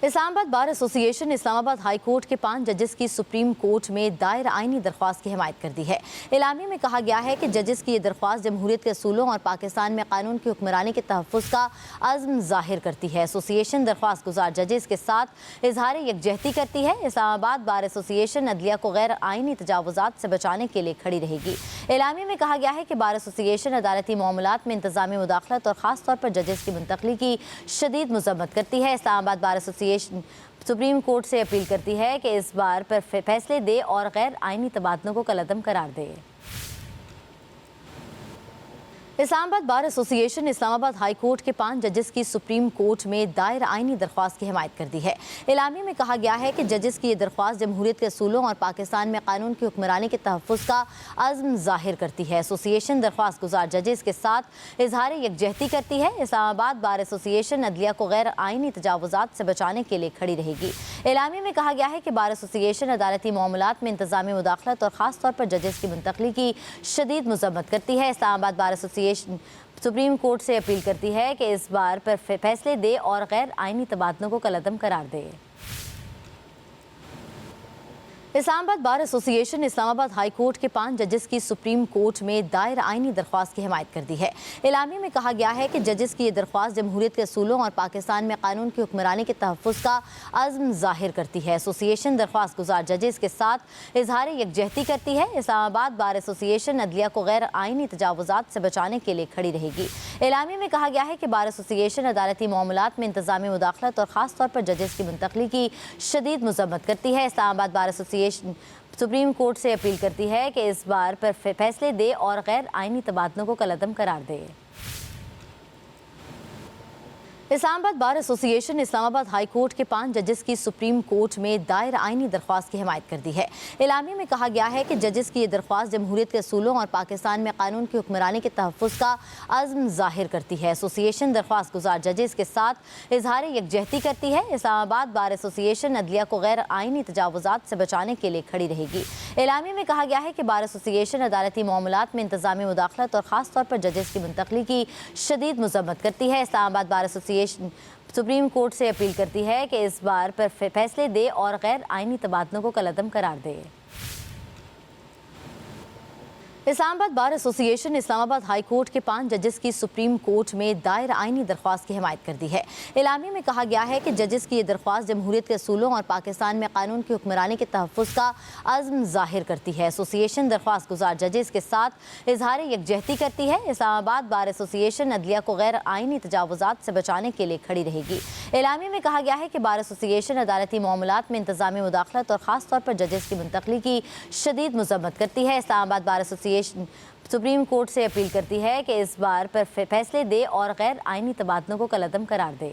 Islamabad bar association ने Islamabad high court के 5 जजेस की सुप्रीम कोर्ट में दायर आईनी दरख्वास्त की हिमायत कर दी है। एलामी में कहा गया है कि जजेस की ये दरख्वास्त जमहूरियत के असूलों और पाकिस्तान में कानून की हुक्मरानी के तहफ़्फ़ुज़ का अज़्म ज़ाहिर करती है। एसोसिएशन दरख्वास्त गुजार जजेस के साथ इजहार यकजहती करती है। इस्लामाबाद बार एसोसिएशन अदलिया को गैर आईनी तजावुज़ात से बचाने के लिए खड़ी रहेगी। एलामी में कहा गया है कि बार एसोसिएशन अदालती मामलात में इंतज़ामी मुदाखलत और ख़ास तौर पर जजेस की मुंतकली की शदीद मज़म्मत करती है। Islamabad bar association supreme court से अपील करती है कि इस बार पर फैसले दे और गैर आईनी तबादलों को कलअदम करार दे। इस्लामाबाद बार एसोसिएशन ने इस्लामाबाद हाई कोर्ट के 5 जजेस की सुप्रीम कोर्ट में दायर आईनी दरख्वास्त की हिमायत कर दी है। एलामी में कहा गया है कि जजेस की ये दरख्वास्त जमहूरियत के असूलों और पाकिस्तान में कानून की हुक्मरानी के तहफ़्फ़ुज़ का अज़्म ज़ाहिर करती है। एसोसिएशन दरख्वास्त गुजार जजेस के साथ इजहार यकजहती करती है। इस्लामाबाद बार एसोसिएशन अदलिया को गैर आईनी तजावुज़ात से बचाने के लिए खड़ी रहेगी। एलामी में कहा गया है कि बार एसोसिएशन अदालती मामलात में इंतज़ामी मुदाखलत और ख़ास तौर पर जजेस की मुंतकली की शदीद मज़म्मत करती है। Islamabad bar association supreme court से अपील करती है कि इस बार पर फैसले दे और गैर आईनी तबादलों को कलअदम करार दे। इस्लामाबाद बार एसोसिएशन ने इस्लामाबाद हाई कोर्ट के 5 जजेस की सुप्रीम कोर्ट में दायर आईनी दरख्वास्त की हिमायत कर दी है। एलामी में कहा गया है कि जजेस की ये दरख्वास्त जमहूरियत के असूलों और पाकिस्तान में कानून की हुक्मरानी के तहफ़्फ़ुज़ का अज़्म ज़ाहिर करती है। एसोसिएशन दरख्वास्त गुजार जजेस के साथ इजहार यकजहती करती है। इस्लामाबाद बार एसोसिएशन अदलिया को गैर आईनी तजावुज़ात से बचाने के लिए खड़ी रहेगी। एलामी में कहा गया है कि बार एसोसिएशन अदालती मामलात में इंतज़ामी मुदाखलत और ख़ास तौर पर जजेस की मुंतकली की शदीद मज़म्मत करती है। Islamabad bar association supreme court से अपील करती है कि इस बार पर फैसले दे और गैर आईनी तबादलों को कलअदम करार दे। इस्लामाबाद बार एसोसिएशन ने इस्लामाबाद हाई कोर्ट के 5 जजेस की सुप्रीम कोर्ट में दायर आईनी दरख्वास्त की हिमायत कर दी है। एलामी में कहा गया है कि जजेस की ये दरख्वास्त जमहूरियत के असूलों और पाकिस्तान में कानून की हुक्मरानी के तहफ़्फ़ुज़ का अज़्म ज़ाहिर करती है। एसोसिएशन दरख्वास्त गुजार जजेस के साथ इजहार यकजहती करती है। इस्लामाबाद बार एसोसिएशन अदलिया को गैर आईनी तजावुज़ात से बचाने के लिए खड़ी रहेगी। एलामी में कहा गया है कि बार एसोसिएशन अदालती मामलात में इंतज़ामी मुदाखलत और ख़ास तौर पर जजेस की मुंतकली की शदीद मज़म्मत करती है। Islamabad bar association supreme court से अपील करती है कि इस बार पर फैसले दे और गैर आईनी तबादलों को कलअदम करार दे। इस्लामाबाद बार एसोसिएशन ने इस्लामाबाद हाई कोर्ट के 5 जजेस की सुप्रीम कोर्ट में दायर आईनी दरख्वास्त की हिमायत कर दी है। एलामी में कहा गया है कि जजेस की ये दरख्वास्त जमहूरियत के असूलों और पाकिस्तान में कानून की हुक्मरानी के तहफ़्फ़ुज़ का अज़्म ज़ाहिर करती है। एसोसिएशन दरख्वास्त गुजार जजेस के साथ इजहार यकजहती करती है। इस्लामाबाद बार एसोसिएशन अदलिया को गैर आईनी तजावुज़ात से बचाने के लिए खड़ी रहेगी। एलामी में कहा गया है कि बार एसोसिएशन अदालती मामलात में इंतज़ामी मुदाखलत और ख़ास तौर पर जजेस की मुंतकली की शदीद मज़म्मत करती है। Islamabad bar association supreme court से अपील करती है कि इस बार पर फैसले दे और गैर आईनी तबादलों को कलअदम करार दे।